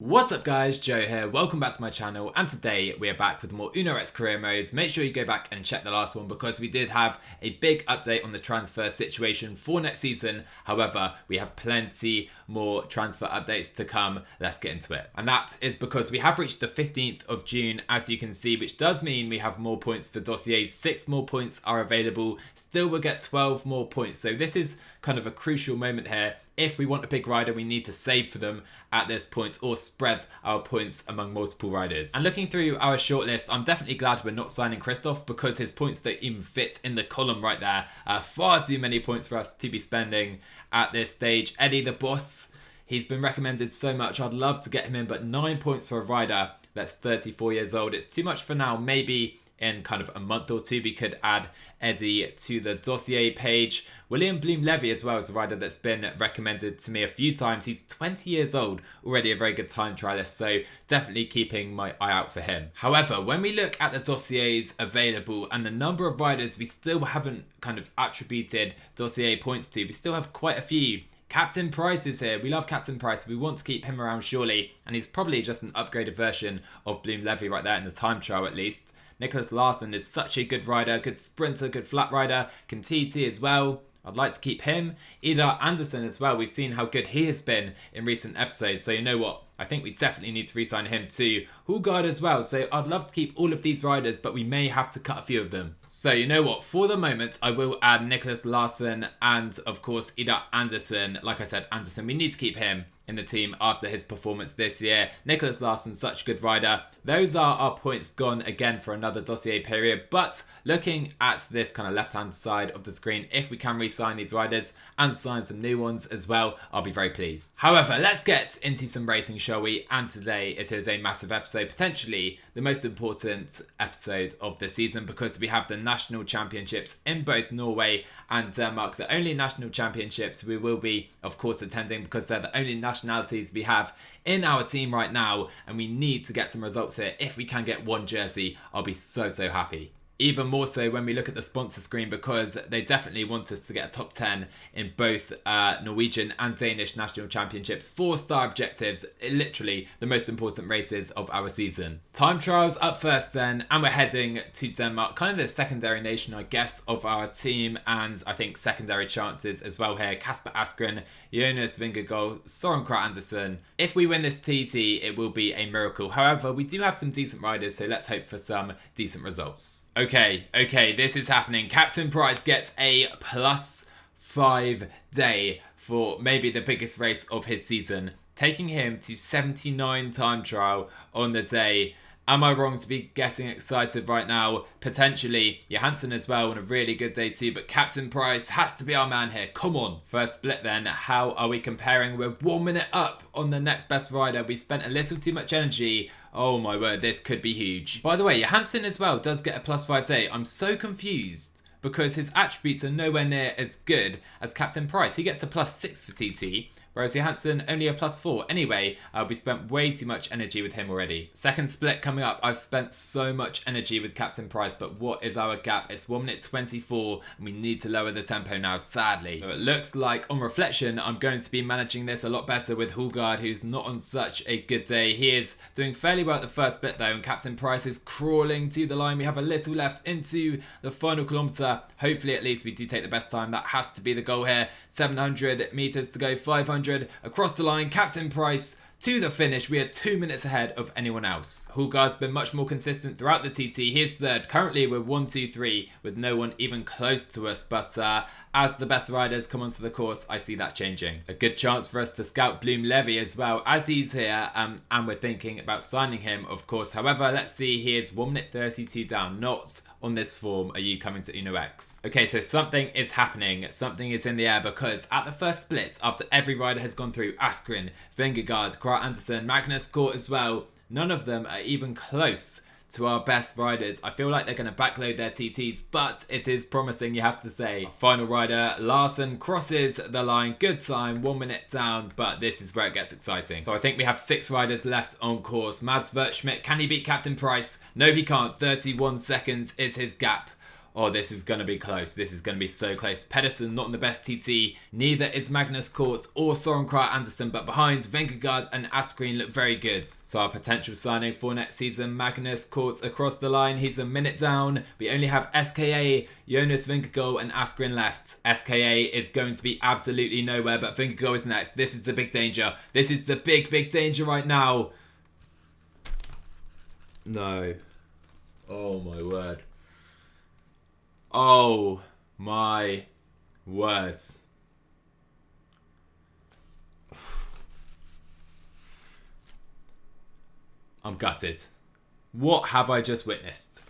What's up guys, Joe here, welcome back to my channel, and today we are back with more UnoX career modes. Make sure you go back and check the last one because we did have a big update on the transfer situation for next season. However, we have plenty more transfer updates to come. Let's get into it. And that is because we have reached the 15th of June, as you can see, which does mean we have more points for dossiers. 6 more points are available. Still we'll get 12 more points. So this is kind of a crucial moment here. If we want a big rider, we need to save for them at this point or spread our points among multiple riders. And looking through our shortlist, I'm definitely glad we're not signing Christoph because his points don't even fit in the column right there. Far too many points for us to be spending at this stage. Eddie the Boss, he's been recommended so much. I'd love to get him in, but 9 points for a rider that's 34 years old. It's too much for now. Maybe in kind of a month or two we could add Eddie to the dossier page. William Bloom-Levy as well is a rider that's been recommended to me a few times. He's 20 years old, already a very good time trialist, so definitely keeping my eye out for him. However, when we look at the dossiers available and the number of riders we still haven't kind of attributed dossier points to, we still have quite a few. Captain Price is here. We love Captain Price. We want to keep him around surely, and he's probably just an upgraded version of Bloom-Levy right there in the time trial at least. Nicholas Larsson is such a good rider, good sprinter, good flat rider, can TT as well. I'd like to keep him. Idar Anderson as well. We've seen how good he has been in recent episodes. So you know what? I think we definitely need to re-sign him too. Hulgaard as well. So I'd love to keep all of these riders, but we may have to cut a few of them. So you know what? For the moment, I will add Nicholas Larsson and of course Idar Anderson. Like I said, Anderson, we need to keep him in the team after his performance this year. Nicholas Larsson, such a good rider. Those are our points gone again for another dossier period. But looking at this kind of left-hand side of the screen, if we can re-sign these riders and sign some new ones as well, I'll be very pleased. However, let's get into some racing, shall we? And today it is a massive episode, potentially the most important episode of the season because we have the national championships in both Norway and Denmark. The only national championships we will be, of course, attending because they're the only nationalities we have in our team right now, and we need to get some results here. If we can get one jersey, I'll be so happy. Even more so when we look at the sponsor screen because they definitely want us to get a top 10 in both Norwegian and Danish national championships. 4-star objectives, literally the most important races of our season. Time trials up first then, and we're heading to Denmark, kind of the secondary nation I guess of our team, and I think secondary chances as well here. Kasper Askren, Jonas Vingegaard, Soren Kragh Andersen. If we win this TT, it will be a miracle. However, we do have some decent riders, so let's hope for some decent results. Okay, this is happening. Captain Price gets a +5 day for maybe the biggest race of his season, taking him to 79 time trial on the day. Am I wrong to be getting excited right now? Potentially. Johansson as well on a really good day too, but Captain Price has to be our man here. Come on. First split then. How are we comparing? We're 1 minute up on the next best rider. We spent a little too much energy. Oh my word, this could be huge. By the way, Johansson as well does get a +5 day. I'm so confused because his attributes are nowhere near as good as Captain Price. He gets a +6 for TT, whereas Johansson only a +4. Anyway, we spent way too much energy with him already. Second split coming up. I've spent so much energy with Captain Price, but what is our gap? It's 1 minute 24, and we need to lower the tempo now, sadly. So it looks like, on reflection, I'm going to be managing this a lot better with Hulgaard, who's not on such a good day. He is doing fairly well at the first split, though, and Captain Price is crawling to the line. We have a little left into the final kilometre. Hopefully, at least, we do take the best time. That has to be the goal here. 700 metres to go, 500 across the line. Captain Price to the finish. We are 2 minutes ahead of anyone else. Hulgaard's been much more consistent throughout the TT. He is third. Currently we're 1, 2, 3 with no one even close to us, but as the best riders come onto the course, I see that changing. A good chance for us to scout Bloom-Levy as well as he's here, and we're thinking about signing him, of course. However, let's see, he is 1 minute 32 down. Not on this form are you coming to UnoX. Okay, so something is happening. Something is in the air because at the first split, after every rider has gone through, Askren, Vingegaard, Kragh Andersen, Magnus Kort as well, none of them are even close to our best riders. I feel like they're going to backload their TTs, but it is promising, you have to say. Our final rider, Larsson, crosses the line. Good time, 1 minute down, but this is where it gets exciting. So I think we have 6 riders left on course. Mads Wertschmidt, can he beat Captain Price? No, he can't. 31 seconds is his gap Oh, this is going to be close. This is going to be so close. Pedersen not in the best TT. Neither is Magnus Kort or Søren Kragh Andersen. But behind, Vingegaard and Askren look very good. So our potential signing for next season, Magnus Kort across the line. He's a minute down. We only have SKA, Jonas Vingegaard and Askren left. SKA is going to be absolutely nowhere. But Vingegaard is next. This is the big danger. This is the big danger right now. No. Oh my word. Oh my words. I'm gutted. What have I just witnessed?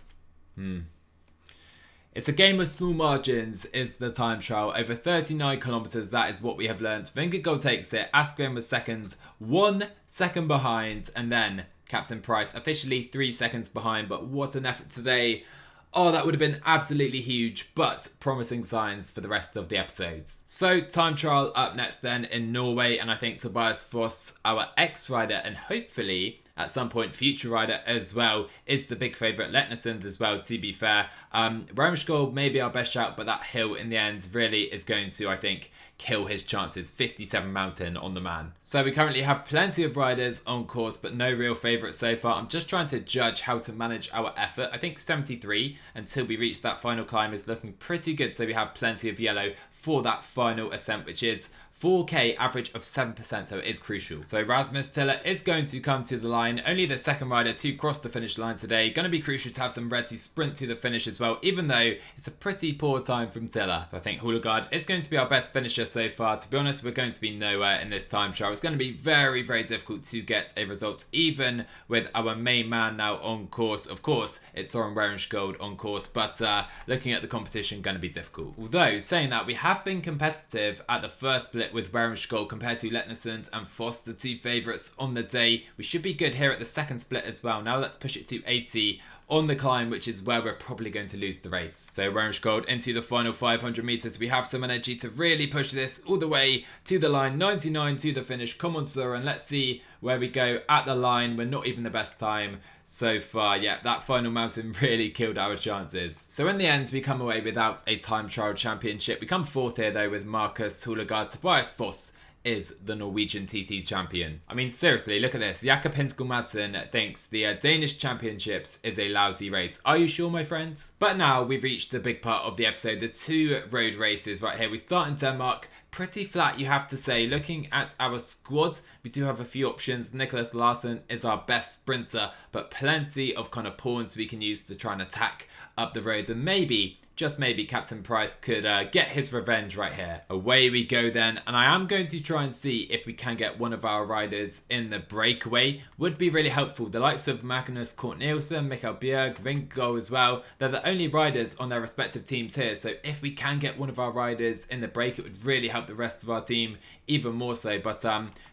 It's a game of small margins is the time trial. Over 39 kilometers, that is what we have learnt. Vingegaard takes it. Askren was second, 1 second behind. And then Captain Price officially 3 seconds behind. But what an effort today. Oh, that would have been absolutely huge, but promising signs for the rest of the episodes. So, time trial up next then in Norway, and I think Tobias Foss, our ex-rider, and hopefully at some point future rider as well, is the big favourite. Leknessund as well, to be fair. Ramskjold may be our best shout, but that hill in the end really is going to, I think, kill his chances. 57 mountain on the man. So we currently have plenty of riders on course, but no real favourites so far. I'm just trying to judge how to manage our effort. I think 73 until we reach that final climb is looking pretty good. So we have plenty of yellow for that final ascent, which is 4k average of 7%, so it is crucial. So Rasmus Tiller is going to come to the line. Only the second rider to cross the finish line today. Going to be crucial to have some red to sprint to the finish as well, even though it's a pretty poor time from Tiller. So I think Hulagaard is going to be our best finisher so far. To be honest, we're going to be nowhere in this time trial. It's going to be very difficult to get a result, even with our main man now on course. Of course, it's Søren Ramskjold on course, but looking at the competition, going to be difficult. Although, saying that, we have been competitive at the first split with Ramskjold compared to Leknessund and Foss, the two favourites on the day. We should be good here at the second split as well. Now let's push it to 80 on the climb, which is where we're probably going to lose the race. So Ramskjold into the final 500 metres. We have some energy to really push this all the way to the line. 99 to the finish. Come on, Søren. Let's see where we go at the line. We're not even the best time so far. Yeah, that final mountain really killed our chances. So in the end, we come away without a time trial championship. We come fourth here though with Markus Hulagaard. Tobias Foss is the Norwegian TT champion. I mean, seriously, look at this. Jakob Hinskell Madsen thinks the Danish championships is a lousy race. Are you sure, my friends? But now we've reached the big part of the episode, the two road races right here. We start in Denmark. Pretty flat, you have to say. Looking at our squad, we do have a few options. Nicholas Larsen is our best sprinter, but plenty of kind of pawns we can use to try and attack up the road. And maybe, just maybe, Captain Price could get his revenge right here. Away we go then, and I am going to try and see if we can get one of our riders in the breakaway. Would be really helpful. The likes of Magnus Kort Nielsen, Mikael Bjerg, Vingegaard as well. They're the only riders on their respective teams here, so if we can get one of our riders in the break, it would really help the rest of our team even more so, but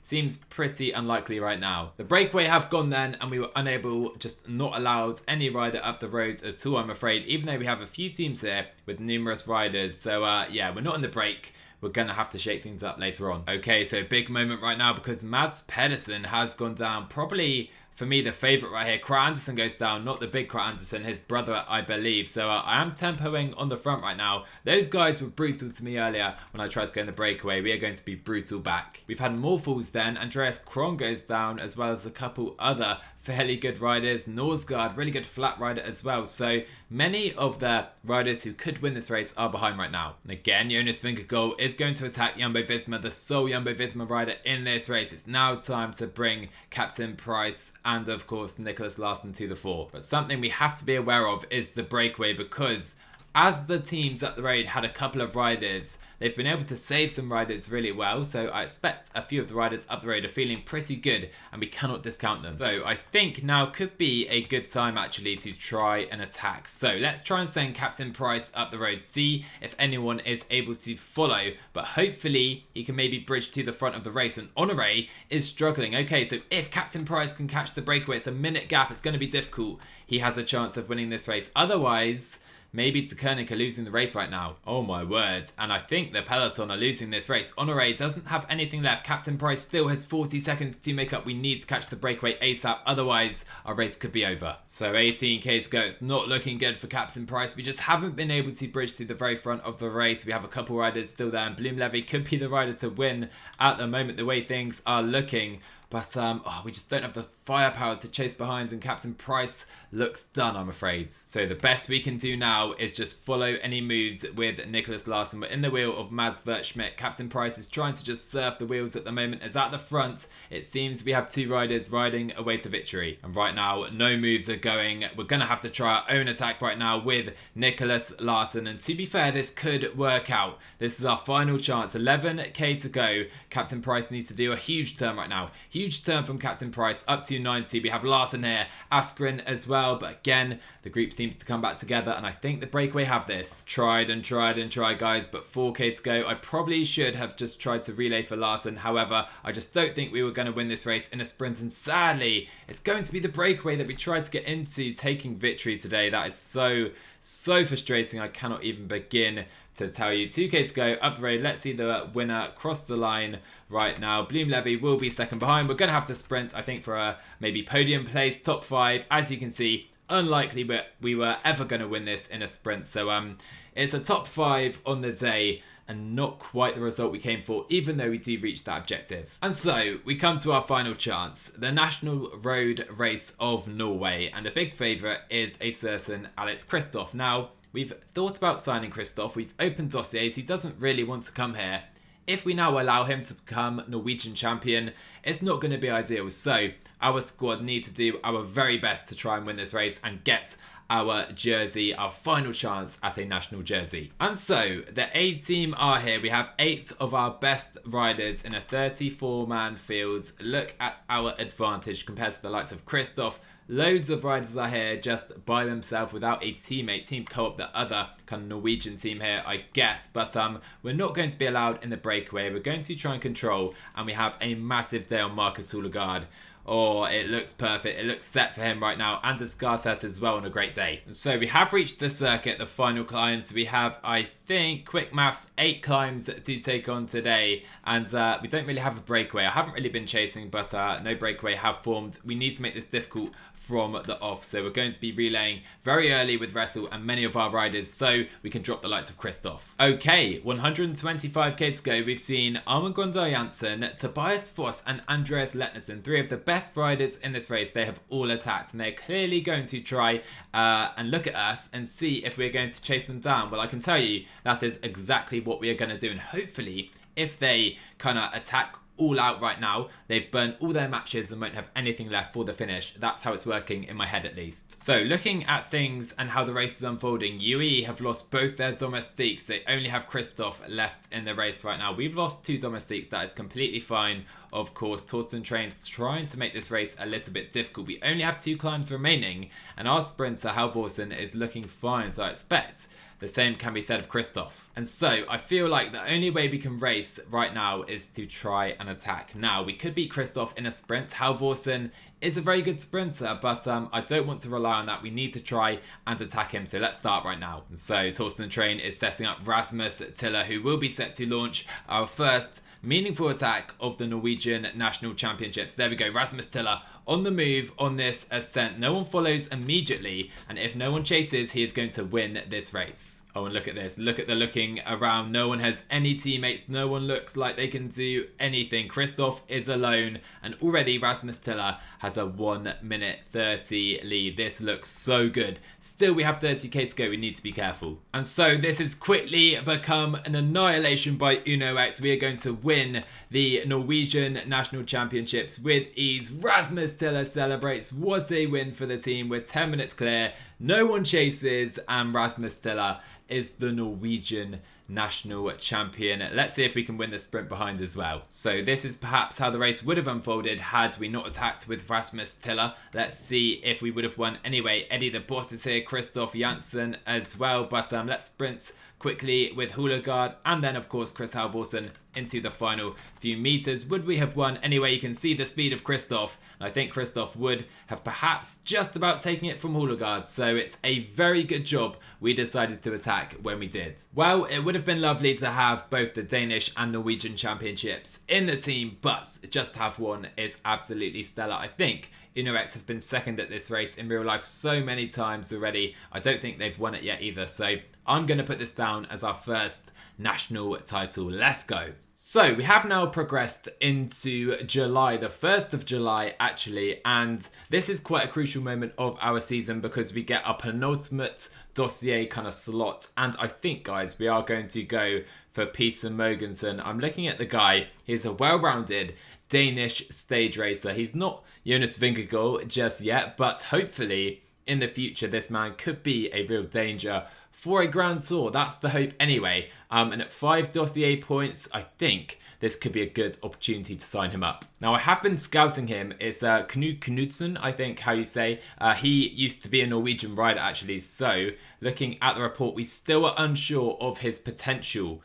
seems pretty unlikely right now. The breakaway have gone then, and we were unable, just not allowed any rider up the roads at all, I'm afraid, even though we have a few teams here with numerous riders. So yeah, we're not in the break. We're going to have to shake things up later on. Okay, so big moment right now because Mads Pedersen has gone down. Probably, for me, the favourite right here. Kragh Andersen goes down, not the big Kragh Andersen, his brother, I believe. So I am tempoing on the front right now. Those guys were brutal to me earlier when I tried to go in the breakaway. We are going to be brutal back. We've had more falls then. Andreas Kron goes down, as well as a couple other fairly good riders. Norsgaard, really good flat rider as well. So many of the riders who could win this race are behind right now. And again, Jonas Vingegaard is going to attack Jumbo-Visma, the sole Jumbo-Visma rider in this race. It's now time to bring Captain Price and, of course, Nicholas Larsen to the fore. But something we have to be aware of is the breakaway, because as the teams up the road had a couple of riders, they've been able to save some riders really well. So I expect a few of the riders up the road are feeling pretty good, and we cannot discount them. So I think now could be a good time actually to try an attack. So let's try and send Captain Price up the road, see if anyone is able to follow, but hopefully he can maybe bridge to the front of the race. And Honore is struggling. Okay, so if Captain Price can catch the breakaway, it's a minute gap, it's going to be difficult. He has a chance of winning this race. Otherwise, maybe Koenig are losing the race right now. Oh my word. And I think the peloton are losing this race. Honore doesn't have anything left. Captain Price still has 40 seconds to make up. We need to catch the breakaway ASAP, otherwise our race could be over. So 18k to go. It's not looking good for Captain Price. We just haven't been able to bridge to the very front of the race. We have a couple riders still there, and Bloomlevy could be the rider to win at the moment, the way things are looking. But we just don't have the firepower to chase behind, and Captain Price looks done, I'm afraid. So the best we can do now is just follow any moves with Nicholas Larsen. We're in the wheel of Mads Wertschmidt. Captain Price is trying to just surf the wheels at the moment, as at the front it seems we have two riders riding away to victory. And right now no moves are going. We're going to have to try our own attack right now with Nicholas Larsen, and to be fair, this could work out. This is our final chance. 11k to go. Captain Price needs to do a huge turn right now. Huge turn from Captain Price up to 90. We have Larsen here, Askren as well, but again the group seems to come back together, and I think the breakaway have this. Tried and tried and tried, guys, but 4k to go. I probably should have just tried to relay for Larsen. However, I just don't think we were going to win this race in a sprint, and sadly it's going to be the breakaway that we tried to get into, taking victory today. That is so frustrating. I cannot even begin to tell you. 2k to go up the road. Let's see the winner cross the line right now. Bloomlevy will be second behind. We're going to have to sprint, I think, for a maybe podium place, top 5. As you can see, unlikely but we were ever going to win this in a sprint. So it's a top 5 on the day, and not quite the result we came for, even though we do reach that objective. And so we come to our final chance, the National Road Race of Norway, and the big favourite is a certain Alex Kristoff. Now, we've thought about signing Kristoff. We've opened dossiers. He doesn't really want to come here. If we now allow him to become Norwegian champion, it's not going to be ideal. So our squad need to do our very best to try and win this race and get our jersey, our final chance at a national jersey. And so the A team are here. We have 8 of our best riders in a 34-man field. Look at our advantage compared to the likes of Kristoff. Loads of riders are here just by themselves without a teammate. Team Co-op, the other kind of Norwegian team here, I guess. But we're not going to be allowed in the breakaway. We're going to try and control, and we have a massive day on Marcus Houlegaard. Oh, it looks perfect. It looks set for him right now. Anders Garces as well on a great day. And so we have reached the circuit, the final climbs. We have, I think, quick maths, 8 climbs to take on today. And we don't really have a breakaway. I haven't really been chasing, but no breakaway have formed. We need to make this difficult from the off. So we're going to be relaying very early with Wrestle and many of our riders, so we can drop the likes of Kristoff. Okay, 125k to go. We've seen Armin Grandal Janssen, Tobias Foss and Andreas Leknessund, 3 of the best riders in this race. They have all attacked, and they're clearly going to try and look at us and see if we're going to chase them down. Well, I can tell you that is exactly what we are going to do, and hopefully if they kind of attack all out right now, they've burned all their matches and won't have anything left for the finish. That's how it's working in my head, at least. So looking at things and how the race is unfolding, UE have lost both their domestiques. They only have Kristoff left in the race right now. We've lost 2 domestiques. That is completely fine. Of course, Torsten Train's trying to make this race a little bit difficult. We only have 2 climbs remaining, and our sprinter Halvorsen is looking fine, so I expect the same can be said of Kristoff. And so I feel like the only way we can race right now is to try and attack. Now, we could beat Kristoff in a sprint. Halvorsen is a very good sprinter, but I don't want to rely on that. We need to try and attack him. So let's start right now. And so Torsten Train is setting up Rasmus Tiller, who will be set to launch our first meaningful attack of the Norwegian National Championships. There we go, Rasmus Tiller on the move on this ascent. No one follows immediately, and if no one chases, he is going to win this race. Oh, and look at this. Look at the looking around. No one has any teammates. No one looks like they can do anything. Kristoff is alone, and already Rasmus Tiller has a 1:30 lead. This looks so good. Still, we have 30k to go. We need to be careful. And so this has quickly become an annihilation by Uno X. We are going to win the Norwegian National Championships with ease. Rasmus Tiller celebrates. What a win for the team. We're 10 minutes clear. No one chases, and Rasmus Tiller is the Norwegian national champion. Let's see if we can win the sprint behind as well. So this is perhaps how the race would have unfolded had we not attacked with Rasmus Tiller. Let's see if we would have won anyway. Eddie the Boss is here, Christoph Janssen as well, but let's sprint quickly with Hulagaard and then of course Chris Halvorsen into the final few meters. Would we have won anyway? You can see the speed of Christoph. I think Christoph would have perhaps just about taken it from Hulagaard, so it's a very good job we decided to attack when we did. Well, it would have been lovely to have both the Danish and Norwegian championships in the team, but just to have one is absolutely stellar. I think UnoX have been second at this race in real life so many times already. I don't think they've won it yet either, so I'm going to put this down as our first national title. Let's go. So we have now progressed into July, the 1st of July actually, and this is quite a crucial moment of our season because we get our penultimate dossier kind of slot, and I think, guys, we are going to go for Peter Mogensen. I'm looking at the guy. He's a well-rounded Danish stage racer. He's not Jonas Vingegaard just yet, but hopefully in the future this man could be a real danger for a Grand Tour. That's the hope anyway. And at 5 dossier points, I think this could be a good opportunity to sign him up. Now, I have been scouting him. It's Knut Knudsen, I think how you say. He used to be a Norwegian rider actually. So looking at the report, we still are unsure of his potential.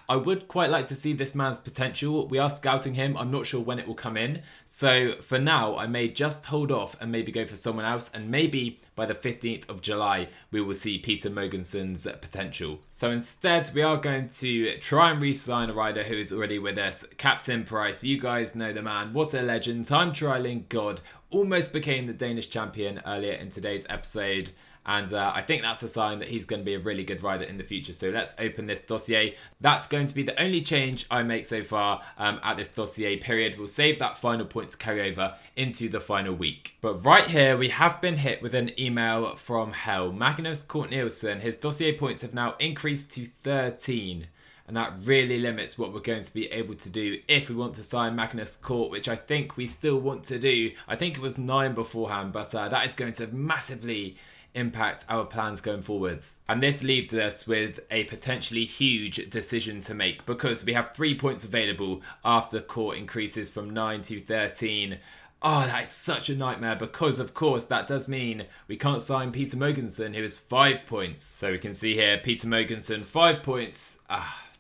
I would quite like to see this man's potential. We are scouting him. I'm not sure when it will come in. So for now, I may just hold off and maybe go for someone else. And maybe by the 15th of July, we will see Peter Mogensen's potential. So instead, we are going to try and re-sign a rider who is already with us. Captain Price, you guys know the man. What a legend. Time trialing god. Almost became the Danish champion earlier in today's episode. And I think that's a sign that he's going to be a really good rider in the future. So let's open this dossier. That's going to be the only change I make so far at this dossier period. We'll save that final point to carry over into the final week. But right here, we have been hit with an email from hell. Magnus Cort Nielsen, his dossier points have now increased to 13. And that really limits what we're going to be able to do if we want to sign Magnus Cort, which I think we still want to do. I think it was 9 beforehand, but that is going to massively impact our plans going forwards. And this leaves us with a potentially huge decision to make because we have 3 points available after Cort increases from 9 to 13. Oh, that is such a nightmare because, of course, that does mean we can't sign Peter Mogensen, who is 5 points. So we can see here, Peter Mogensen, 5 points.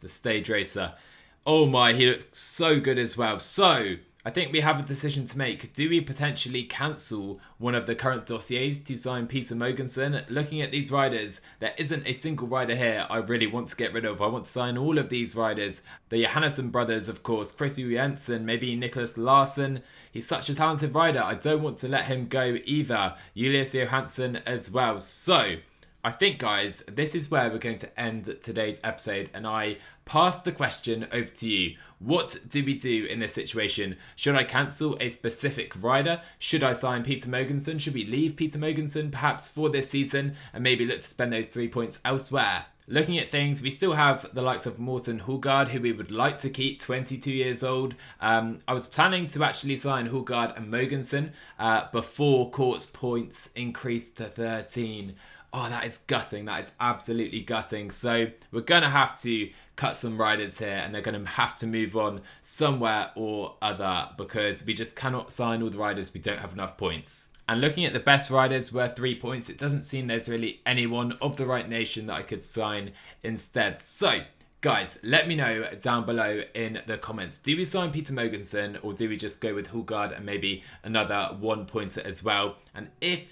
The stage racer. Oh my, he looks so good as well. So I think we have a decision to make. Do we potentially cancel one of the current dossiers to sign Peter Mogensen? Looking at these riders, there isn't a single rider here I really want to get rid of. I want to sign all of these riders. The Johannesson brothers, of course, Chris Jensen, maybe Nicholas Larsen. He's such a talented rider. I don't want to let him go either. Julius Johansson as well. So I think, guys, this is where we're going to end today's episode, and I pass the question over to you. What do we do in this situation? Should I cancel a specific rider? Should I sign Peter Mogensen? Should we leave Peter Mogensen perhaps for this season and maybe look to spend those 3 points elsewhere? Looking at things, we still have the likes of Morten Hulgaard, who we would like to keep, 22 years old. I was planning to actually sign Hulgaard and Mogensen before Cort's points increased to 13. Oh, that is gutting. That is absolutely gutting. So we're going to have to cut some riders here and they're going to have to move on somewhere or other because we just cannot sign all the riders. We don't have enough points. And looking at the best riders worth 3 points, it doesn't seem there's really anyone of the right nation that I could sign instead. So guys, let me know down below in the comments. Do we sign Peter Mogensen or do we just go with Hulgaard and maybe another 1 pointer as well? And if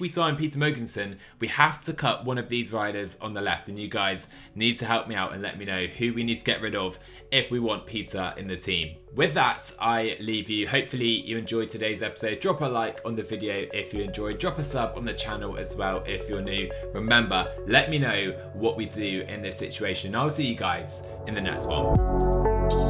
we sign Peter Mogensen, we have to cut one of these riders on the left. And you guys need to help me out and let me know who we need to get rid of if we want Peter in the team. With that, I leave you. Hopefully you enjoyed today's episode. Drop a like on the video if you enjoyed. Drop a sub on the channel as well if you're new. Remember, let me know what we do in this situation. I'll see you guys in the next one.